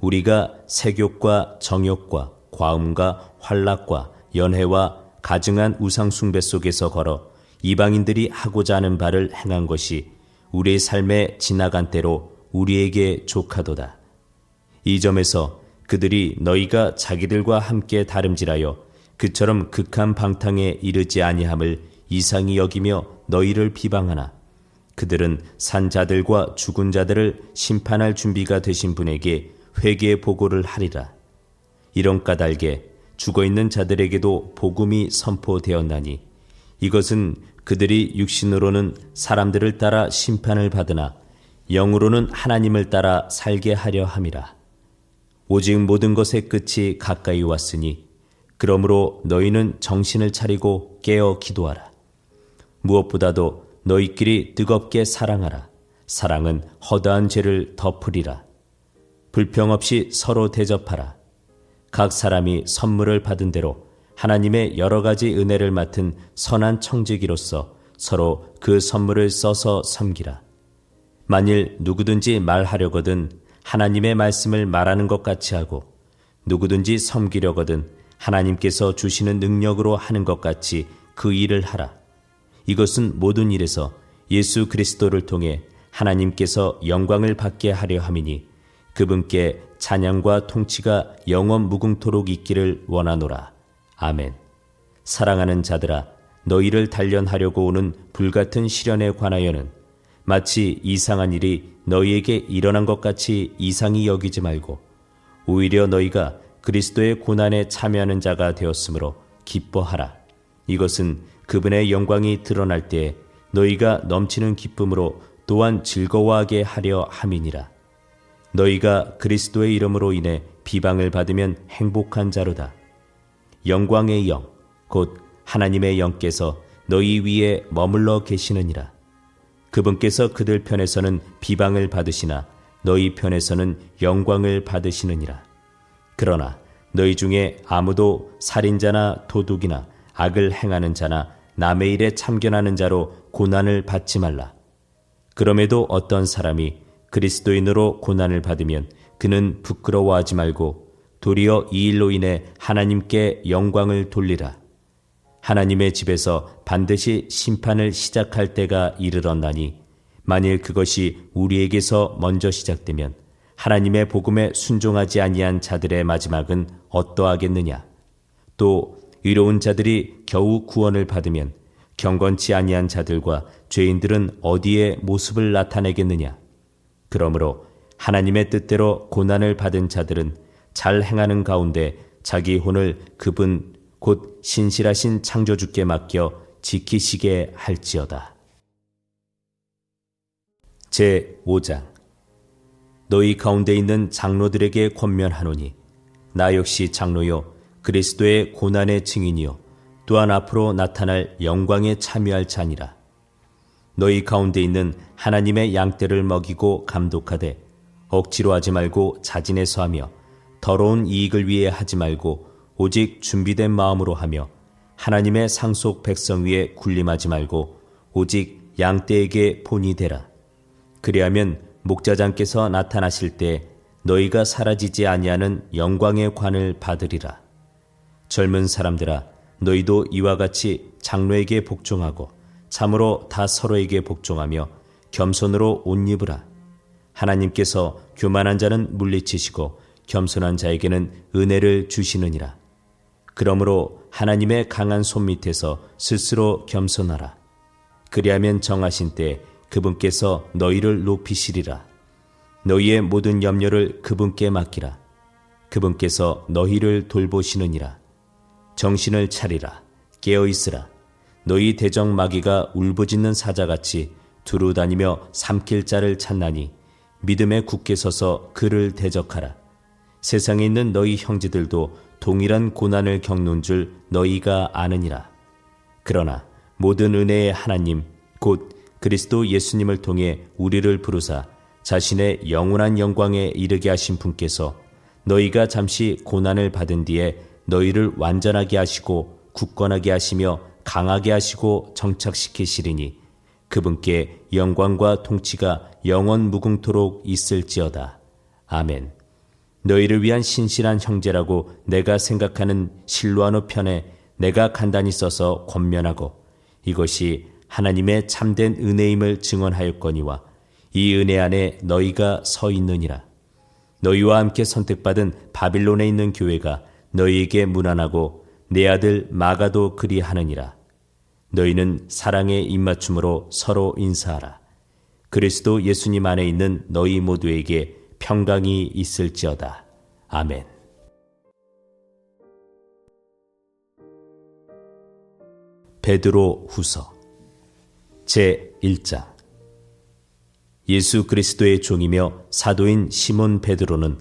우리가 색욕과 정욕과 과음과 환락과 연회와 가증한 우상 숭배 속에서 걸어 이방인들이 하고자 하는 바를 행한 것이 우리의 삶의 지나간 때로 우리에게 족하도다. 이 점에서 그들이 너희가 자기들과 함께 다름질하여 그처럼 극한 방탕에 이르지 아니함을 이상히 여기며 너희를 비방하나 그들은 산 자들과 죽은 자들을 심판할 준비가 되신 분에게 회개 보고를 하리라. 이런 까닭에 죽어있는 자들에게도 복음이 선포되었나니 이것은 그들이 육신으로는 사람들을 따라 심판을 받으나 영으로는 하나님을 따라 살게 하려 함이라. 오직 모든 것의 끝이 가까이 왔으니 그러므로 너희는 정신을 차리고 깨어 기도하라. 무엇보다도 너희끼리 뜨겁게 사랑하라. 사랑은 허다한 죄를 덮으리라. 불평 없이 서로 대접하라. 각 사람이 선물을 받은 대로 하나님의 여러 가지 은혜를 맡은 선한 청지기로서 서로 그 선물을 써서 섬기라. 만일 누구든지 말하려거든 하나님의 말씀을 말하는 것 같이 하고 누구든지 섬기려거든 하나님께서 주시는 능력으로 하는 것 같이 그 일을 하라. 이것은 모든 일에서 예수 그리스도를 통해 하나님께서 영광을 받게 하려 함이니 그분께 찬양과 통치가 영원 무궁토록 있기를 원하노라. 아멘. 사랑하는 자들아, 너희를 단련하려고 오는 불같은 시련에 관하여는 마치 이상한 일이 너희에게 일어난 것 같이 이상히 여기지 말고 오히려 너희가 그리스도의 고난에 참여하는 자가 되었으므로 기뻐하라. 이것은 그분의 영광이 드러날 때에 너희가 넘치는 기쁨으로 또한 즐거워하게 하려 함이니라. 너희가 그리스도의 이름으로 인해 비방을 받으면 행복한 자로다. 영광의 영, 곧 하나님의 영께서 너희 위에 머물러 계시느니라. 그분께서 그들 편에서는 비방을 받으시나 너희 편에서는 영광을 받으시느니라. 그러나 너희 중에 아무도 살인자나 도둑이나 악을 행하는 자나 남의 일에 참견하는 자로 고난을 받지 말라. 그럼에도 어떤 사람이 그리스도인으로 고난을 받으면 그는 부끄러워하지 말고 도리어 이 일로 인해 하나님께 영광을 돌리라. 하나님의 집에서 반드시 심판을 시작할 때가 이르렀나니 만일 그것이 우리에게서 먼저 시작되면 하나님의 복음에 순종하지 아니한 자들의 마지막은 어떠하겠느냐. 또 의로운 자들이 겨우 구원을 받으면 경건치 아니한 자들과 죄인들은 어디에 모습을 나타내겠느냐. 그러므로 하나님의 뜻대로 고난을 받은 자들은 잘 행하는 가운데 자기 혼을 그분 곧 신실하신 창조주께 맡겨 지키시게 할지어다. 제5장. 너희 가운데 있는 장로들에게 권면하노니 나 역시 장로요 그리스도의 고난의 증인이요 또한 앞으로 나타날 영광에 참여할 자니라. 너희 가운데 있는 하나님의 양떼를 먹이고 감독하되 억지로 하지 말고 자진해서 하며 더러운 이익을 위해 하지 말고 오직 준비된 마음으로 하며 하나님의 상속 백성 위에 군림하지 말고 오직 양떼에게 본이 되라. 그리하면 목자장께서 나타나실 때 너희가 사라지지 아니하는 영광의 관을 받으리라. 젊은 사람들아, 너희도 이와 같이 장로에게 복종하고 참으로 다 서로에게 복종하며 겸손으로 옷 입으라. 하나님께서 교만한 자는 물리치시고 겸손한 자에게는 은혜를 주시느니라. 그러므로 하나님의 강한 손 밑에서 스스로 겸손하라. 그리하면 정하신 때 그분께서 너희를 높이시리라. 너희의 모든 염려를 그분께 맡기라. 그분께서 너희를 돌보시느니라. 정신을 차리라. 깨어있으라. 너희 대적 마귀가 울부짖는 사자같이 두루 다니며 삼킬 자를 찾나니 믿음에 굳게 서서 그를 대적하라. 세상에 있는 너희 형제들도 동일한 고난을 겪는 줄 너희가 아느니라. 그러나 모든 은혜의 하나님 곧 그리스도 예수님을 통해 우리를 부르사 자신의 영원한 영광에 이르게 하신 분께서 너희가 잠시 고난을 받은 뒤에 너희를 완전하게 하시고 굳건하게 하시며 강하게 하시고 정착시키시리니 그분께 영광과 통치가 영원 무궁토록 있을지어다. 아멘. 너희를 위한 신실한 형제라고 내가 생각하는 실로아노 편에 내가 간단히 써서 권면하고 이것이 하나님의 참된 은혜임을 증언하였거니와 이 은혜 안에 너희가 서 있느니라. 너희와 함께 선택받은 바빌론에 있는 교회가 너희에게 문안하고 내 아들 마가도 그리하느니라. 너희는 사랑의 입맞춤으로 서로 인사하라. 그리스도 예수님 안에 있는 너희 모두에게 평강이 있을지어다. 아멘. 베드로 후서 제1장. 예수 그리스도의 종이며 사도인 시몬 베드로는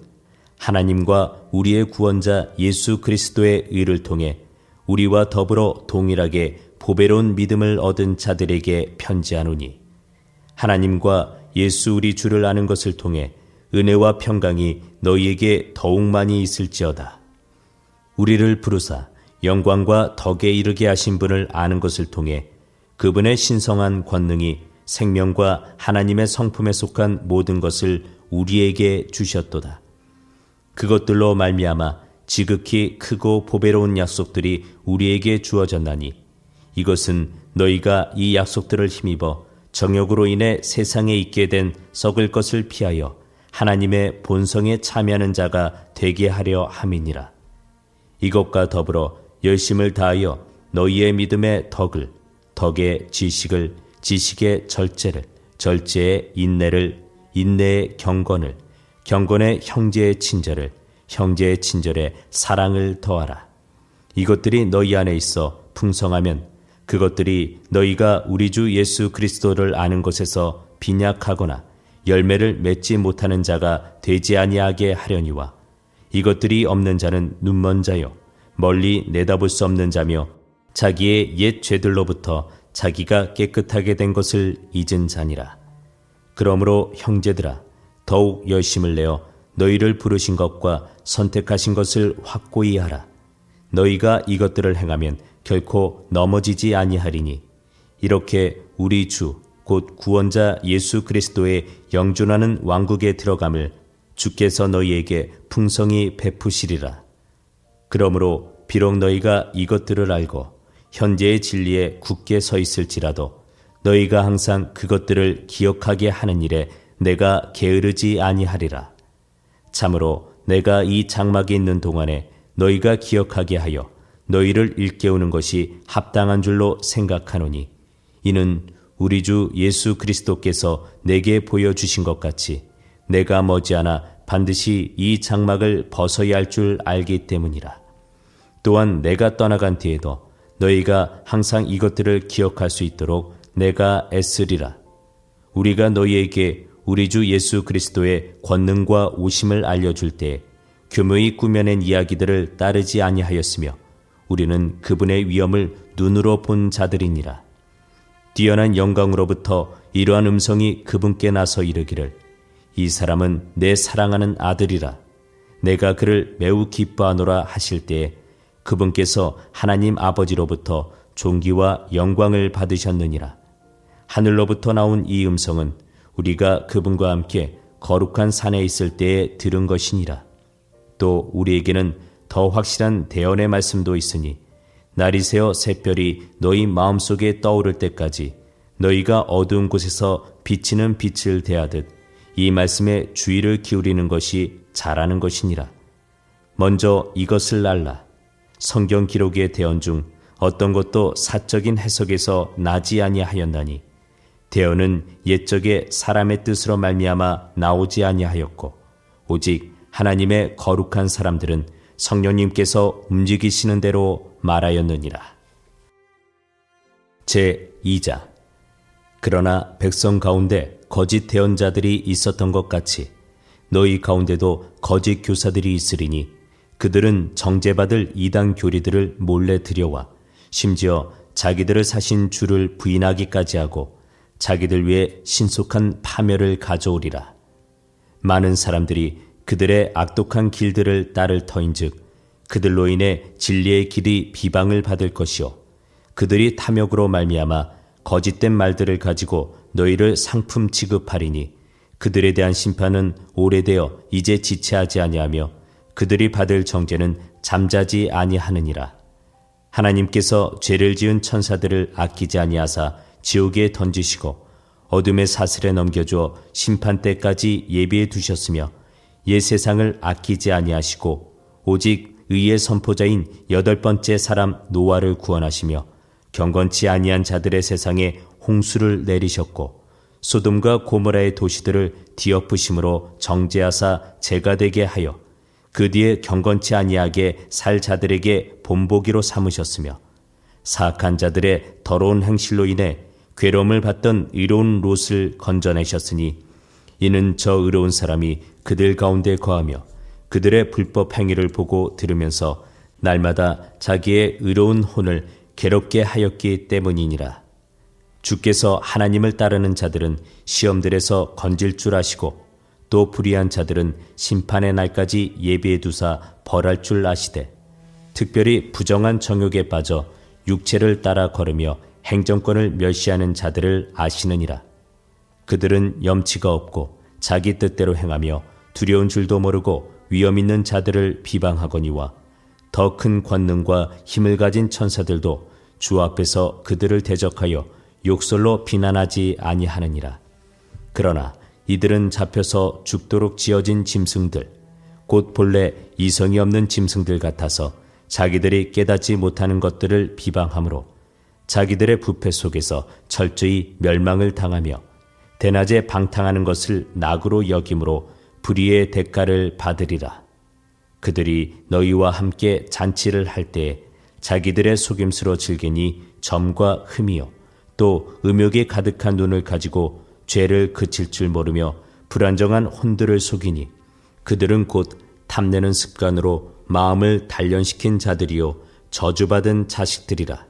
하나님과 우리의 구원자 예수 그리스도의 의를 통해 우리와 더불어 동일하게 보배로운 믿음을 얻은 자들에게 편지하노니 하나님과 예수 우리 주를 아는 것을 통해 은혜와 평강이 너희에게 더욱 많이 있을지어다. 우리를 부르사 영광과 덕에 이르게 하신 분을 아는 것을 통해 그분의 신성한 권능이 생명과 하나님의 성품에 속한 모든 것을 우리에게 주셨도다. 그것들로 말미암아 지극히 크고 보배로운 약속들이 우리에게 주어졌나니 이것은 너희가 이 약속들을 힘입어 정욕으로 인해 세상에 있게 된 썩을 것을 피하여 하나님의 본성에 참여하는 자가 되게 하려 함이니라. 이것과 더불어 열심을 다하여 너희의 믿음의 덕을, 덕의 지식을, 지식의 절제를, 절제의 인내를, 인내의 경건을, 경건의 형제의 친절을, 형제의 친절에 사랑을 더하라. 이것들이 너희 안에 있어 풍성하면 그것들이 너희가 우리 주 예수 그리스도를 아는 것에서 빈약하거나 열매를 맺지 못하는 자가 되지 아니하게 하려니와 이것들이 없는 자는 눈먼 자요 멀리 내다볼 수 없는 자며 자기의 옛 죄들로부터 자기가 깨끗하게 된 것을 잊은 자니라. 그러므로 형제들아 더욱 열심을 내어 너희를 부르신 것과 선택하신 것을 확고히 하라. 너희가 이것들을 행하면 결코 넘어지지 아니하리니 이렇게 우리 주 곧 구원자 예수 그리스도의 영존하는 왕국에 들어감을 주께서 너희에게 풍성히 베푸시리라. 그러므로 비록 너희가 이것들을 알고 현재의 진리에 굳게 서 있을지라도 너희가 항상 그것들을 기억하게 하는 일에 내가 게으르지 아니하리라. 참으로 내가 이 장막에 있는 동안에 너희가 기억하게 하여 너희를 일깨우는 것이 합당한 줄로 생각하노니 이는 우리 주 예수 그리스도께서 내게 보여주신 것 같이 내가 머지않아 반드시 이 장막을 벗어야 할 줄 알기 때문이라. 또한 내가 떠나간 뒤에도 너희가 항상 이것들을 기억할 수 있도록 내가 애쓰리라. 우리가 너희에게 우리 주 예수 그리스도의 권능과 오심을 알려줄 때 교묘히 꾸며낸 이야기들을 따르지 아니하였으며 우리는 그분의 위엄을 눈으로 본 자들이니라. 뛰어난 영광으로부터 이러한 음성이 그분께 나서 이르기를 이 사람은 내 사랑하는 아들이라 내가 그를 매우 기뻐하노라 하실 때에 그분께서 하나님 아버지로부터 존귀와 영광을 받으셨느니라. 하늘로부터 나온 이 음성은 우리가 그분과 함께 거룩한 산에 있을 때에 들은 것이니라. 또 우리에게는 더 확실한 대언의 말씀도 있으니 날이 새어 샛별이 너희 마음속에 떠오를 때까지 너희가 어두운 곳에서 비치는 빛을 대하듯 이 말씀에 주의를 기울이는 것이 잘하는 것이니라. 먼저 이것을 알라. 성경 기록의 대언 중 어떤 것도 사적인 해석에서 나지 아니하였나니 대언은 옛적에 사람의 뜻으로 말미암아 나오지 아니하였고 오직 하나님의 거룩한 사람들은 성령님께서 움직이시는 대로 말하였느니라. 제2자. 그러나 백성 가운데 거짓 대언자들이 있었던 것 같이 너희 가운데도 거짓 교사들이 있으리니 그들은 정죄받을 이단 교리들을 몰래 들여와 심지어 자기들을 사신 주를 부인하기까지 하고 자기들 위해 신속한 파멸을 가져오리라. 많은 사람들이 그들의 악독한 길들을 따를 터인즉 그들로 인해 진리의 길이 비방을 받을 것이요 그들이 탐욕으로 말미암아 거짓된 말들을 가지고 너희를 상품 취급하리니 그들에 대한 심판은 오래되어 이제 지체하지 아니하며 그들이 받을 정죄는 잠자지 아니하느니라. 하나님께서 죄를 지은 천사들을 아끼지 아니하사 지옥에 던지시고 어둠의 사슬에 넘겨주어 심판 때까지 예비해 두셨으며 옛 세상을 아끼지 아니하시고 오직 의의 선포자인 8번째 사람 노아를 구원하시며 경건치 아니한 자들의 세상에 홍수를 내리셨고 소돔과 고모라의 도시들을 뒤엎으심으로 정죄하사 죄가 되게 하여 그 뒤에 경건치 아니하게 살 자들에게 본보기로 삼으셨으며 사악한 자들의 더러운 행실로 인해 괴로움을 받던 의로운 롯을 건져내셨으니 이는 저 의로운 사람이 그들 가운데 거하며 그들의 불법 행위를 보고 들으면서 날마다 자기의 의로운 혼을 괴롭게 하였기 때문이니라. 주께서 하나님을 따르는 자들은 시험들에서 건질 줄 아시고 또 불의한 자들은 심판의 날까지 예비해 두사 벌할 줄 아시되 특별히 부정한 정욕에 빠져 육체를 따라 걸으며 행정권을 멸시하는 자들을 아시느니라. 그들은 염치가 없고 자기 뜻대로 행하며 두려운 줄도 모르고 위험 있는 자들을 비방하거니와 더 큰 권능과 힘을 가진 천사들도 주 앞에서 그들을 대적하여 욕설로 비난하지 아니하느니라. 그러나 이들은 잡혀서 죽도록 지어진 짐승들, 곧 본래 이성이 없는 짐승들 같아서 자기들이 깨닫지 못하는 것들을 비방하므로 자기들의 부패 속에서 철저히 멸망을 당하며 대낮에 방탕하는 것을 낙으로 여김으로 불의의 대가를 받으리라. 그들이 너희와 함께 잔치를 할 때에 자기들의 속임수로 즐기니 점과 흠이요 또 음욕에 가득한 눈을 가지고 죄를 그칠 줄 모르며 불안정한 혼들을 속이니 그들은 곧 탐내는 습관으로 마음을 단련시킨 자들이요 저주받은 자식들이라.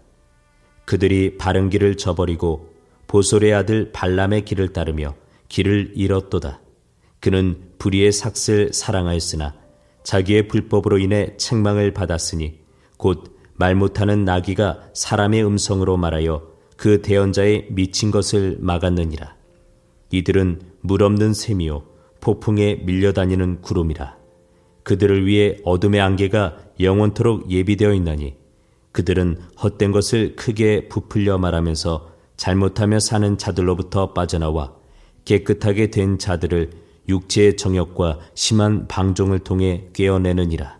그들이 바른 길을 저버리고 보솔의 아들 발람의 길을 따르며 길을 잃었도다. 그는 불의의 삭슬 사랑하였으나 자기의 불법으로 인해 책망을 받았으니 곧 말 못하는 나귀가 사람의 음성으로 말하여 그 대언자의 미친 것을 막았느니라. 이들은 물 없는 샘이요 폭풍에 밀려다니는 구름이라. 그들을 위해 어둠의 안개가 영원토록 예비되어 있나니 그들은 헛된 것을 크게 부풀려 말하면서 잘못하며 사는 자들로부터 빠져나와 깨끗하게 된 자들을 육체의 정욕과 심한 방종을 통해 꿰어내느니라.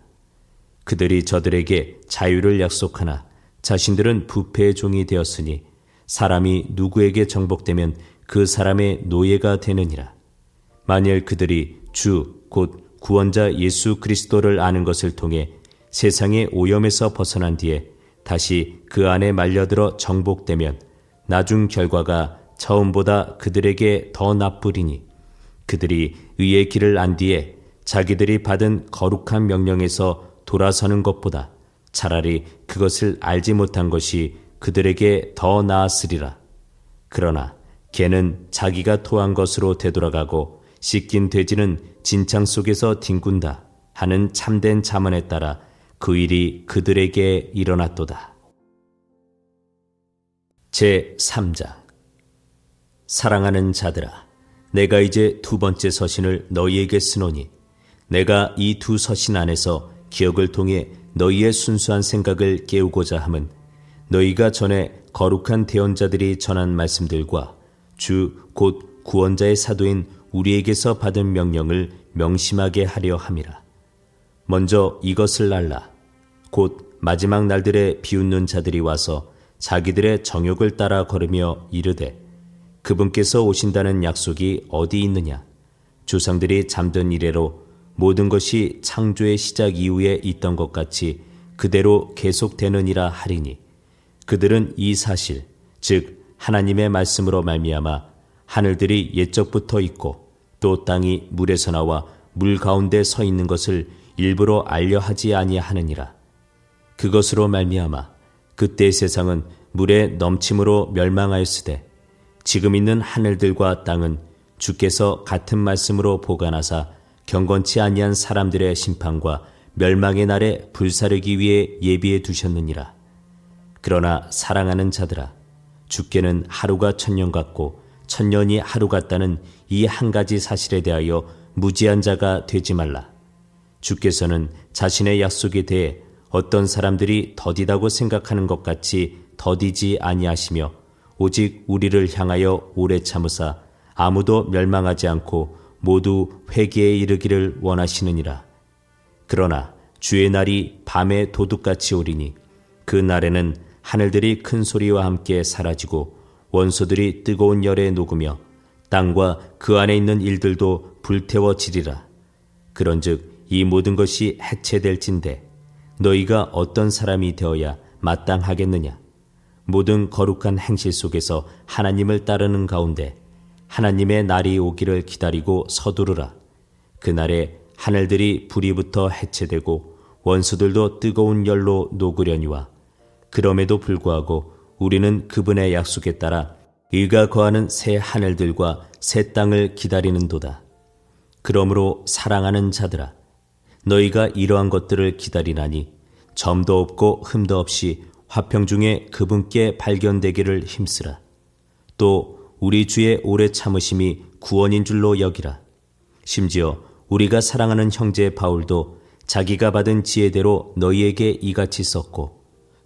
그들이 저들에게 자유를 약속하나 자신들은 부패의 종이 되었으니 사람이 누구에게 정복되면 그 사람의 노예가 되느니라. 만일 그들이 주 곧 구원자 예수 그리스도를 아는 것을 통해 세상의 오염에서 벗어난 뒤에 다시 그 안에 말려들어 정복되면 나중 결과가 처음보다 그들에게 더 나쁘리니 그들이 의의 길을 안 뒤에 자기들이 받은 거룩한 명령에서 돌아서는 것보다 차라리 그것을 알지 못한 것이 그들에게 더 나았으리라. 그러나 개는 자기가 토한 것으로 되돌아가고 씻긴 돼지는 진창 속에서 뒹군다 하는 참된 잠언에 따라 그 일이 그들에게 일어났도다. 제3장. 사랑하는 자들아, 내가 이제 두 번째 서신을 너희에게 쓰노니 내가 이 두 서신 안에서 기억을 통해 너희의 순수한 생각을 깨우고자 함은 너희가 전에 거룩한 대언자들이 전한 말씀들과 주 곧 구원자의 사도인 우리에게서 받은 명령을 명심하게 하려 함이라. 먼저 이것을 알라. 곧 마지막 날들에 비웃는 자들이 와서 자기들의 정욕을 따라 걸으며 이르되 그분께서 오신다는 약속이 어디 있느냐? 조상들이 잠든 이래로 모든 것이 창조의 시작 이후에 있던 것 같이 그대로 계속되느니라 하리니 그들은 이 사실, 즉 하나님의 말씀으로 말미암아 하늘들이 옛적부터 있고 또 땅이 물에서 나와 물 가운데 서 있는 것을 일부러 알려 하지 아니하느니라. 그것으로 말미암아 그때 세상은 물의 넘침으로 멸망하였으되 지금 있는 하늘들과 땅은 주께서 같은 말씀으로 보관하사 경건치 아니한 사람들의 심판과 멸망의 날에 불사르기 위해 예비해 두셨느니라. 그러나 사랑하는 자들아, 주께는 하루가 천년 같고 천년이 하루 같다는 이 한 가지 사실에 대하여 무지한 자가 되지 말라. 주께서는 자신의 약속에 대해 어떤 사람들이 더디다고 생각하는 것 같이 더디지 아니하시며 오직 우리를 향하여 오래 참으사 아무도 멸망하지 않고 모두 회개에 이르기를 원하시느니라. 그러나 주의 날이 밤에 도둑같이 오리니 그 날에는 하늘들이 큰 소리와 함께 사라지고 원소들이 뜨거운 열에 녹으며 땅과 그 안에 있는 일들도 불태워지리라. 그런즉 이 모든 것이 해체될진대 너희가 어떤 사람이 되어야 마땅하겠느냐? 모든 거룩한 행실 속에서 하나님을 따르는 가운데 하나님의 날이 오기를 기다리고 서두르라. 그날에 하늘들이 불이 붙어 해체되고 원수들도 뜨거운 열로 녹으려니와 그럼에도 불구하고 우리는 그분의 약속에 따라 의가 거하는 새 하늘들과 새 땅을 기다리는도다. 그러므로 사랑하는 자들아, 너희가 이러한 것들을 기다리나니 점도 없고 흠도 없이 화평 중에 그분께 발견되기를 힘쓰라. 또 우리 주의 오래 참으심이 구원인 줄로 여기라. 심지어 우리가 사랑하는 형제 바울도 자기가 받은 지혜대로 너희에게 이같이 썼고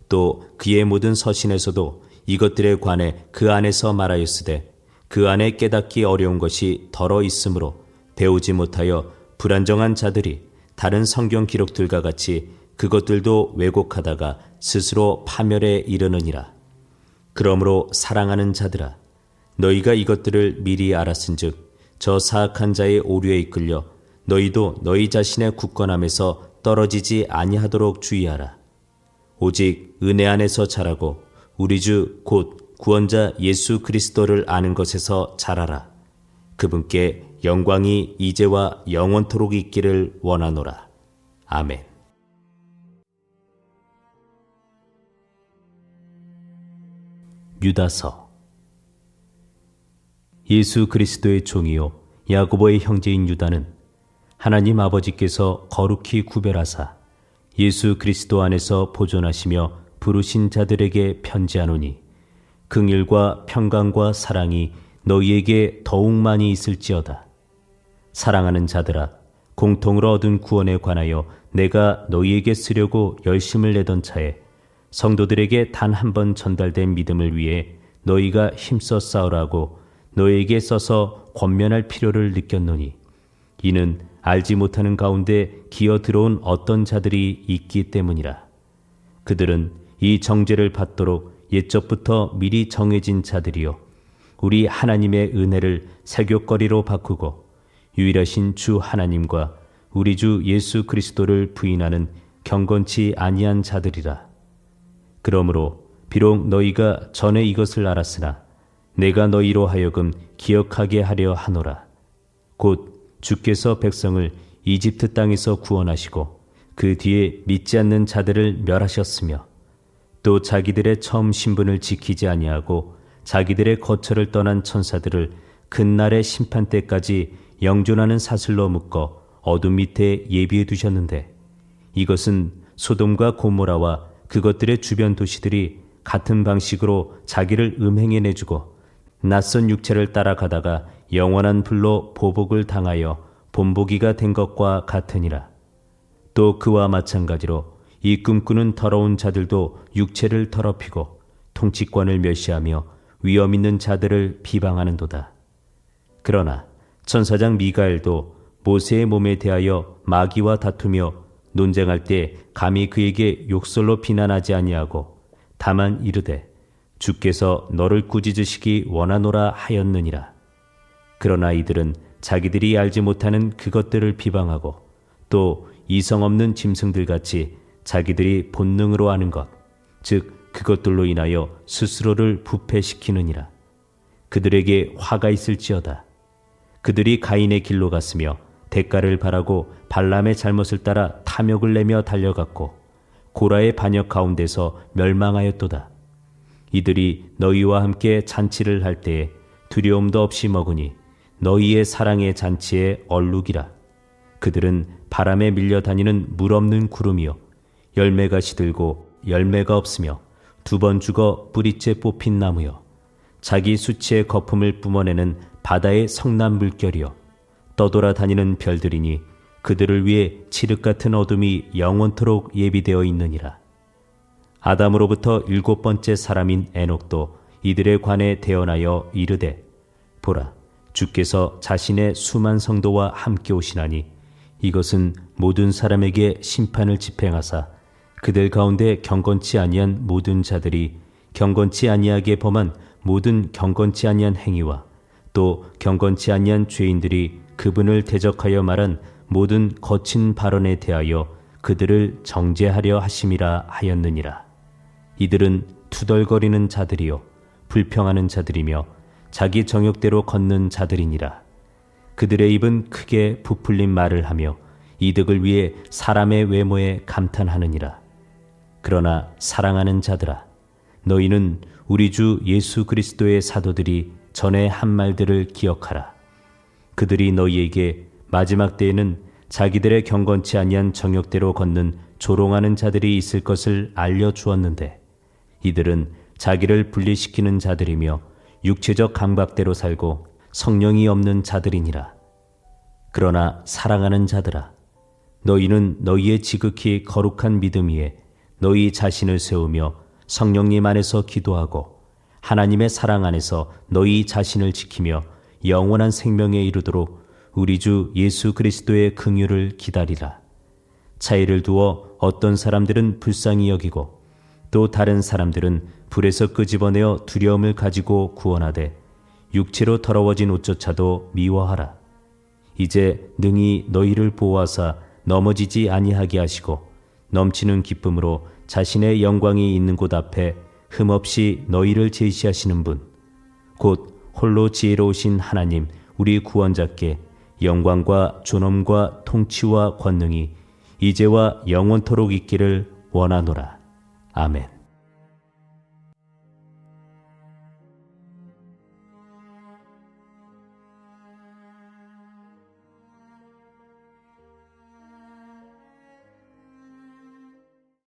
또 그의 모든 서신에서도 이것들에 관해 그 안에서 말하였으되 그 안에 깨닫기 어려운 것이 덜어 있으므로 배우지 못하여 불안정한 자들이 다른 성경 기록들과 같이 그것들도 왜곡하다가 스스로 파멸에 이르느니라. 그러므로 사랑하는 자들아, 너희가 이것들을 미리 알았은즉 저 사악한 자의 오류에 이끌려 너희도 너희 자신의 굳건함에서 떨어지지 아니하도록 주의하라. 오직 은혜 안에서 자라고 우리 주 곧 구원자 예수 그리스도를 아는 것에서 자라라. 그분께 영광이 이제와 영원토록 있기를 원하노라. 아멘. 유다서. 예수 그리스도의 종이요 야고보의 형제인 유다는 하나님 아버지께서 거룩히 구별하사 예수 그리스도 안에서 보존하시며 부르신 자들에게 편지하노니 긍휼과 평강과 사랑이 너희에게 더욱 많이 있을지어다. 사랑하는 자들아, 공통으로 얻은 구원에 관하여 내가 너희에게 쓰려고 열심을 내던 차에 성도들에게 단 한 번 전달된 믿음을 위해 너희가 힘써 싸우라고 너희에게 써서 권면할 필요를 느꼈노니 이는 알지 못하는 가운데 기어 들어온 어떤 자들이 있기 때문이라. 그들은 이 정죄를 받도록 옛적부터 미리 정해진 자들이요 우리 하나님의 은혜를 세귑거리로 바꾸고 유일하신 주 하나님과 우리 주 예수 그리스도를 부인하는 경건치 아니한 자들이라. 그러므로 비록 너희가 전에 이것을 알았으나 내가 너희로 하여금 기억하게 하려 하노라. 곧 주께서 백성을 이집트 땅에서 구원하시고 그 뒤에 믿지 않는 자들을 멸하셨으며 또 자기들의 처음 신분을 지키지 아니하고 자기들의 거처를 떠난 천사들을 근날의 심판 때까지 영존하는 사슬로 묶어 어둠 밑에 예비해 두셨는데, 이것은 소돔과 고모라와 그것들의 주변 도시들이 같은 방식으로 자기를 음행해 내주고 낯선 육체를 따라가다가 영원한 불로 보복을 당하여 본보기가 된 것과 같으니라. 또 그와 마찬가지로 이 꿈꾸는 더러운 자들도 육체를 더럽히고 통치권을 멸시하며 위엄 있는 자들을 비방하는도다. 그러나 천사장 미가엘도 모세의 몸에 대하여 마귀와 다투며 논쟁할 때 감히 그에게 욕설로 비난하지 아니하고 다만 이르되 주께서 너를 꾸짖으시기 원하노라 하였느니라. 그러나 이들은 자기들이 알지 못하는 그것들을 비방하고 또 이성 없는 짐승들같이 자기들이 본능으로 아는 것, 즉 그것들로 인하여 스스로를 부패시키느니라. 그들에게 화가 있을지어다. 그들이 가인의 길로 갔으며 대가를 바라고 발람의 잘못을 따라 탐욕을 내며 달려갔고 고라의 반역 가운데서 멸망하였도다. 이들이 너희와 함께 잔치를 할 때에 두려움도 없이 먹으니 너희의 사랑의 잔치에 얼룩이라. 그들은 바람에 밀려다니는 물 없는 구름이요 열매가 시들고 열매가 없으며 두 번 죽어 뿌리째 뽑힌 나무요 자기 수치의 거품을 뿜어내는 바다의 성난 물결이요 떠돌아다니는 별들이니 그들을 위해 칠흑 같은 어둠이 영원토록 예비되어 있느니라. 아담으로부터 7번째 사람인 에녹도 이들에 관해 대언하여 이르되 보라, 주께서 자신의 수만 성도와 함께 오시나니 이것은 모든 사람에게 심판을 집행하사 그들 가운데 경건치 아니한 모든 자들이 경건치 아니하게 범한 모든 경건치 아니한 행위와 또 경건치 아니한 죄인들이 그분을 대적하여 말한 모든 거친 발언에 대하여 그들을 정죄하려 하심이라 하였느니라. 이들은 투덜거리는 자들이요 불평하는 자들이며 자기 정욕대로 걷는 자들이니라. 그들의 입은 크게 부풀린 말을 하며 이득을 위해 사람의 외모에 감탄하느니라. 그러나 사랑하는 자들아, 너희는 우리 주 예수 그리스도의 사도들이 전에 한 말들을 기억하라. 그들이 너희에게 마지막 때에는 자기들의 경건치 아니한 정욕대로 걷는 조롱하는 자들이 있을 것을 알려주었는데 이들은 자기를 분리시키는 자들이며 육체적 감각대로 살고 성령이 없는 자들이니라. 그러나 사랑하는 자들아, 너희는 너희의 지극히 거룩한 믿음 위에 너희 자신을 세우며 성령님 안에서 기도하고 하나님의 사랑 안에서 너희 자신을 지키며 영원한 생명에 이르도록 우리 주 예수 그리스도의 긍휼을 기다리라. 차이를 두어 어떤 사람들은 불쌍히 여기고 또 다른 사람들은 불에서 끄집어내어 두려움을 가지고 구원하되 육체로 더러워진 옷조차도 미워하라. 이제 능히 너희를 보호하사 넘어지지 아니하게 하시고 넘치는 기쁨으로 자신의 영광이 있는 곳 앞에 흠없이 너희를 제시하시는 분, 곧 홀로 지혜로우신 하나님 우리 구원자께 영광과 존엄과 통치와 권능이 이제와 영원토록 있기를 원하노라. 아멘.